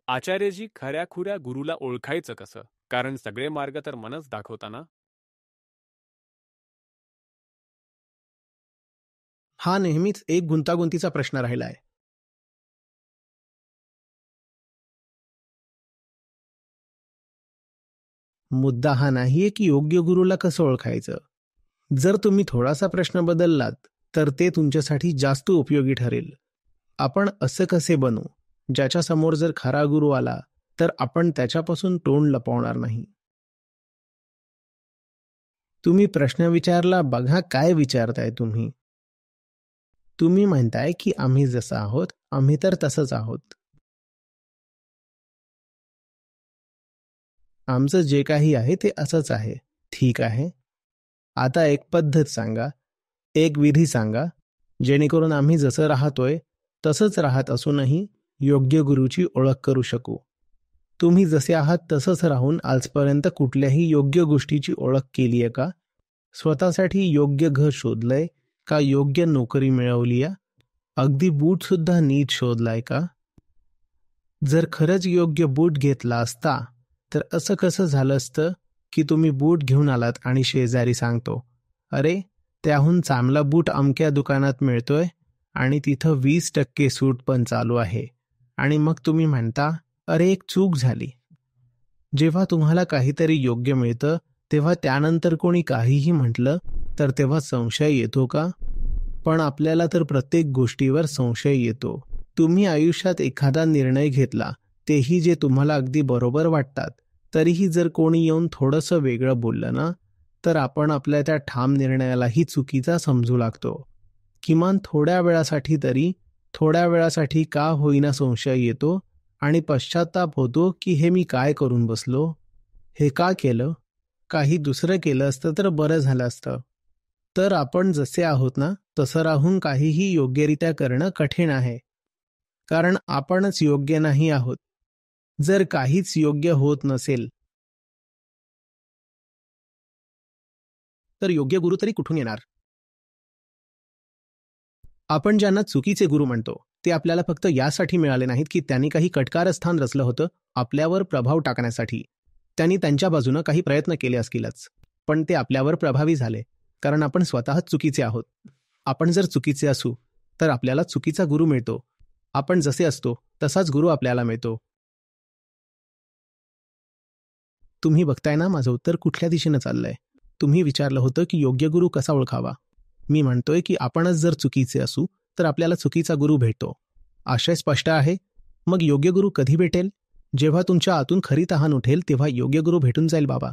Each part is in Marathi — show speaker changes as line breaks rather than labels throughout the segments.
आचार्यजी, खऱ्याखुऱ्या गुरुला ओळखायचं कसं? कारण सगळे मार्ग तर मनच दाखवताना.
हा नेहमीच एक गुंतागुंतीचा प्रश्न राहिला आहे. मुद्दा हा नाहीये की योग्य गुरुला कसं ओळखायचं. जर तुम्ही थोडासा प्रश्न बदललात तर ते तुमच्यासाठी जास्त उपयोगी ठरेल. आपण असं कसे बनू ज्याच्या समोर जर खरा गुरु आला तर आपण त्याच्यापासून तोंड लपवणार नाही. तुम्ही प्रश्न विचारला, बघा काय विचारताय तुम्ही. तुम्ही म्हणताय की आम्ही जसं आहोत आम्ही तर तसंच आहोत. आमचं जे काही आहे ते असंच आहे. ठीक आहे, आता एक पद्धत सांगा, एक विधी सांगा, जेणेकरून आम्ही जसं राहतोय तसंच राहत असूनही योग्य गुरुची ओळख करू शकू. तुम्ही जसे आहात तसंच राहून आजपर्यंत कुठल्याही योग्य गोष्टीची ओळख केली आहे का? स्वतःसाठी योग्य घर शोधलंय का? योग्य नोकरी मिळवली आहे? अगदी बूट सुद्धा नीट शोधलाय का? जर खरंच योग्य बूट घेतला असता तर असं कसं झालं असतं की तुम्ही बूट घेऊन आलात आणि शेजारी सांगतो, अरे त्याहून चांगला बूट अमक्या दुकानात मिळतोय आणि तिथं 20% सूट पण चालू आहे, आणि मग तुम्ही म्हणता, अरे एक चूक झाली. जेव्हा तुम्हाला काहीतरी योग्य मिळतं तेव्हा त्यानंतर कोणी काहीही म्हटलं तर तेव्हा संशय येतो का? पण आपल्याला तर प्रत्येक गोष्टीवर संशय येतो. तुम्ही आयुष्यात एखादा निर्णय घेतला, तेही जे तुम्हाला अगदी बरोबर वाटतात, तरीही जर कोणी येऊन थोडंसं वेगळं बोललं ना तर आपण आपल्या त्या ठाम निर्णयालाही चुकीचा समजू लागतो. किमान थोड्या वेळासाठी का होईना संशय येतो आणि पश्चाताप होतो की हे मी काय करून बसलो, हे का केलं, काही दुसरं केलं असतं तर बरं झालं असतं. तर आपण जसे आहोत ना तसं राहून काहीही योग्यरित्या करणं कठीण आहे, कारण आपणच योग्य नाही आहोत. जर काहीच योग्य होत नसेल तर योग्य गुरु तरी कुठून येणार? आपण ज्यांना चुकीचे गुरु म्हणतो ते आपल्याला फक्त यासाठी मिळाले नाहीत की त्यांनी काही कटकारस्थान रचलं होतं आपल्यावर प्रभाव टाकण्यासाठी. त्यांनी त्यांच्या बाजूनं काही प्रयत्न केले असतीलच, पण ते आपल्यावर प्रभावी झाले कारण आपण स्वतःच चुकीचे आहोत. आपण जर चुकीचे असू तर आपल्याला चुकीचा गुरु मिळतो. आपण जसे असतो तसाच गुरु आपल्याला मिळतो. तुम्ही बघताय ना माझं उत्तर कुठल्या दिशेनं चाललंय. तुम्ही विचारलं होतं की योग्य गुरु कसा ओळखावा. मी म्हणतोय की आपणच जर चुकीचे असू तर आपल्याला चुकीचा गुरु भेटतो. आशय स्पष्ट आहे. मग योग्य गुरु कधी भेटेल? जेव्हा तुमच्या आतून खरी तहान उठेल तेव्हा योग्य गुरु भेटून जाईल बाबा.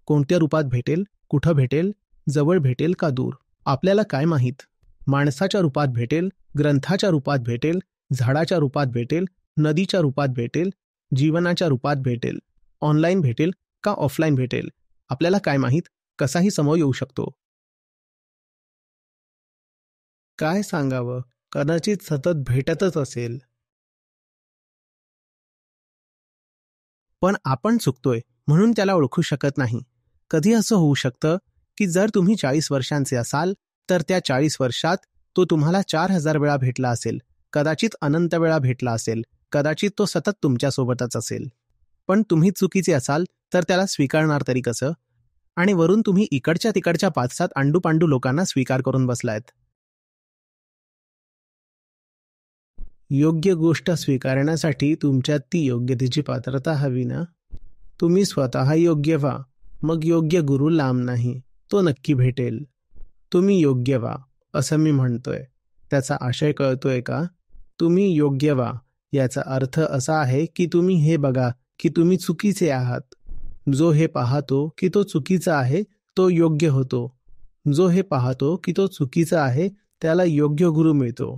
कोणत्या रूपात भेटेल, कुठं भेटेल, जवळ भेटेल का दूर, आपल्याला काय माहीत. माणसाच्या रूपात भेटेल, ग्रंथाच्या रूपात भेटेल, झाडाच्या रूपात भेटेल, नदीच्या रूपात भेटेल, जीवनाच्या रूपात भेटेल, ऑनलाईन भेटेल का ऑफलाईन भेटेल, आपल्याला काय माहीत. कसाही समोर येऊ शकतो. काय सांगावं, कदाचित सतत भेटतच असेल. पण आपण चुकतोय म्हणून त्याला ओळखू शकत नाही. कधी असं होऊ शकतं की जर तुम्ही 40 वर्षांचे असाल तर त्या 40 वर्षात तो तुम्हाला 4000 वेळा भेटला असेल, कदाचित अनंत वेळा भेटला असेल, कदाचित तो सतत तुमच्यासोबतच असेल. पण तुम्ही चुकीचे असाल तर त्याला स्वीकारणार तरी कसं? आणि वरून तुम्ही इकडच्या तिकडच्या 5-7 अंडूपांडू लोकांना स्वीकार करून बसलायत. योग्य गोष्ट स्वीकारण्यासाठी तुमच्यात ती योग्यतेची पात्रता हवी ना. तुम्ही स्वतः योग्य व्हा, मग योग्य गुरु लांब नाही, तो नक्की भेटेल. तुम्ही योग्य व्हा असं मी म्हणतोय, त्याचा आशय कळतोय का? तुम्ही योग्य व्हा याचा अर्थ असा आहे की तुम्ही हे बघा की तुम्ही चुकीचे आहात. जो हे पाहतो की तो चुकीचा आहे तो योग्य होतो. जो हे पाहतो की तो चुकीचा आहे त्याला योग्य गुरु मिळतो.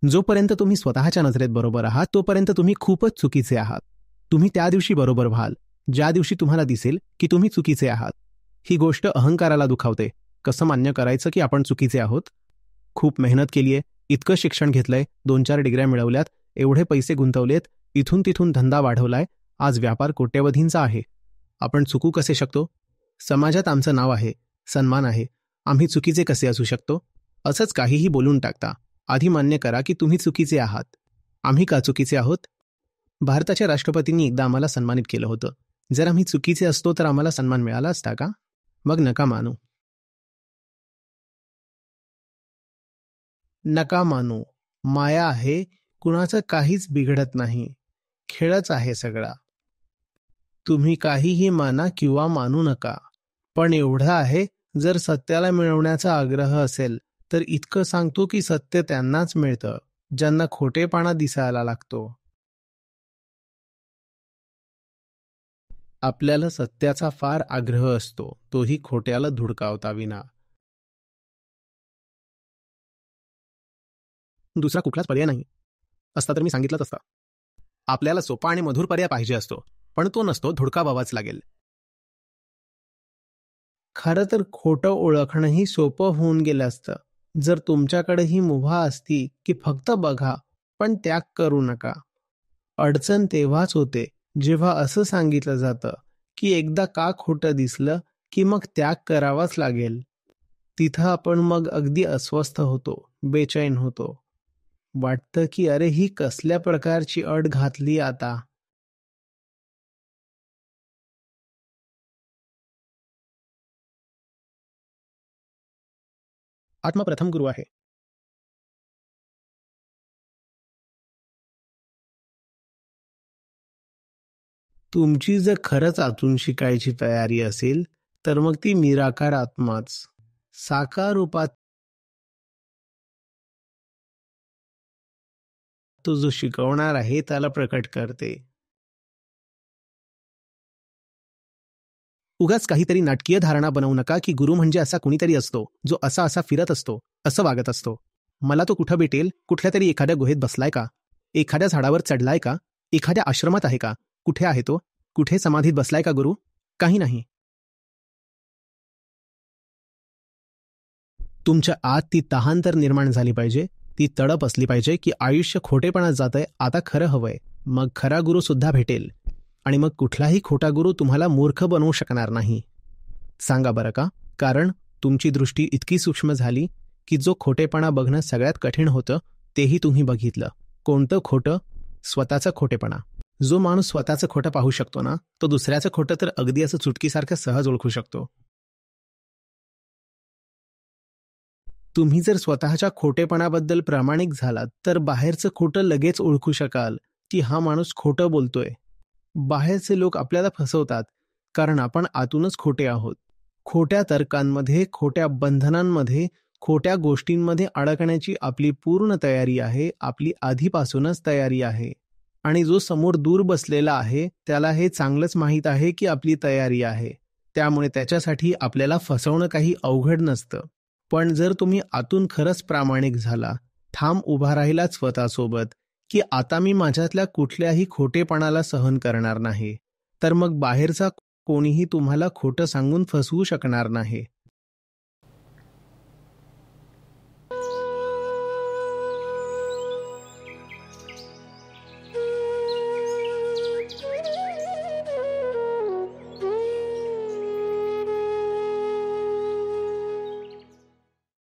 जोपर्यंत तुम्ही स्वतःच्या नजरेत बरोबर आहात तोपर्यंत तुम्ही खूपच चुकीचे आहात. तुम्ही त्या दिवशी बरोबर व्हाल ज्या दिवशी तुम्हाला दिसेल की तुम्ही चुकीचे आहात. ही गोष्ट अहंकाराला दुखावते. कसं मान्य करायचं की आपण चुकीचे आहोत? खूप मेहनत केलीये, इतकं शिक्षण घेतलंय, 2-4 डिग्र्या मिळवल्यात, एवढे पैसे गुंतवलेत, इथून तिथून धंदा वाढवलाय, आज व्यापार कोट्यवधींचा आहे. आपण चुकू कसे शकतो? समाजात आमचं नाव आहे, सन्मान आहे, आम्ही चुकीचे कसे असू शकतो? असंच काहीही बोलून टाकता. आधी मान्य करा की तुम्ही चुकीचे आहात. आम्ही का चुकीचे आहोत? भारताच्या राष्ट्रपतींनी एकदा आम्हाला सन्मानित केलं होतं. जर आम्ही चुकीचे असतो तर आम्हाला सन्मान मिळाला असता का? मग नका मानू. नका मानू. माया आहे, कुणाचं काहीच बिघडत नाही. खेळच आहे सगळा. तुम्ही काहीही माना किंवा मानू नका. पण एवढं आहे, जर सत्याला मिळवण्याचा आग्रह असेल तर इतकं सांगतो की सत्य त्यांनाच मिळतं ज्यांना खोटेपणा दिसायला लागतो. आपल्याला सत्याचा फार आग्रह असतो, तोही खोट्याला धुडकावता विना. दुसरा कुठलाच पर्याय नाही असता तर मी सांगितलंच असतं. आपल्याला सोपा आणि मधुर पर्याय पाहिजे असतो, पण तो नसतो, धुडकावावाच लागेल. खरं तर खोटं ओळखणंही सोपं होऊन गेलं असतं जर तुमच्याकडे ही मुभा असती की फक्त बघा पण त्याग करू नका. अडचण तेव्हाच होते जेव्हा असं सांगितलं जातं की एकदा का खोटं दिसलं की मग त्याग करावाच लागेल. तिथं आपण मग अगदी अस्वस्थ होतो, बेचैन होतो. वाटतं की अरे ही कसल्या प्रकारची अट घातली आता. आत्मा प्रथम गुरु आहे. तुमची जर खरंच आतून शिकायची तयारी असेल तर मग ती निराकार आत्माच साकार रूपात तो जो शिकवणार आहे त्याला प्रकट करते. उगाच काहीतरी नाटकीय धारणा बनवू नका की गुरु म्हणजे असा कुणीतरी असतो जो असा असा फिरत असतो, असं वागत असतो. मला तो कुठं भेटेल? कुठल्या तरी एखाद्या गुहेत बसलाय का? एखाद्या झाडावर चढलाय का? एखाद्या आश्रमात आहे का? कुठे आहे तो? कुठे समाधीत बसलाय का गुरु? काही नाही. तुमच्या आत ती तहान तर निर्माण झाली पाहिजे, ती तडप असली पाहिजे की आयुष्य खोटेपणात जातंय, आता खरं हवंय. मग खरा गुरु सुद्धा भेटेल. आणि मग कुठलाही खोटा गुरु तुम्हाला मूर्ख बनवू शकणार नाही. सांगा बरं का? कारण तुमची दृष्टी इतकी सूक्ष्म झाली की जो खोटेपणा बघणं सगळ्यात कठीण होतं तेही तुम्ही बघितलं. कोणतं खोटं? स्वतःचं खोटेपणा. जो माणूस स्वतःचं खोटं पाहू शकतो ना, तो दुसऱ्याचं खोटं तर अगदी असं चुटकीसारखं सहज ओळखू शकतो. तुम्ही जर स्वतःच्या खोटेपणाबद्दल प्रामाणिक झालात तर बाहेरचं खोटं लगेच ओळखू शकाल की हा माणूस खोटं बोलतोय. बाहेरचे लोक आपल्याला फसवतात कारण आपण आतूनच खोटे आहोत. खोट्या तर्कांमध्ये, खोट्या बंधनांमध्ये, खोट्या गोष्टींमध्ये अडकण्याची आपली पूर्ण तयारी आहे, आपली आधीपासूनच तयारी आहे. आणि जो समोर दूर बसलेला आहे त्याला हे चांगलंच माहीत आहे की आपली तयारी आहे. त्यामुळे त्याच्यासाठी आपल्याला फसवणं काही अवघड नसतं. पण जर तुम्ही आतून खरंच प्रामाणिक झाला, ठाम उभा राहिलात स्वतःसोबत की आता मी माझ्यातल्या कुठल्याही खोटेपणाला सहन करणार नाही, तर मग बाहेरचा कोणीही तुम्हाला खोटं सांगून फसवू शकणार नाही.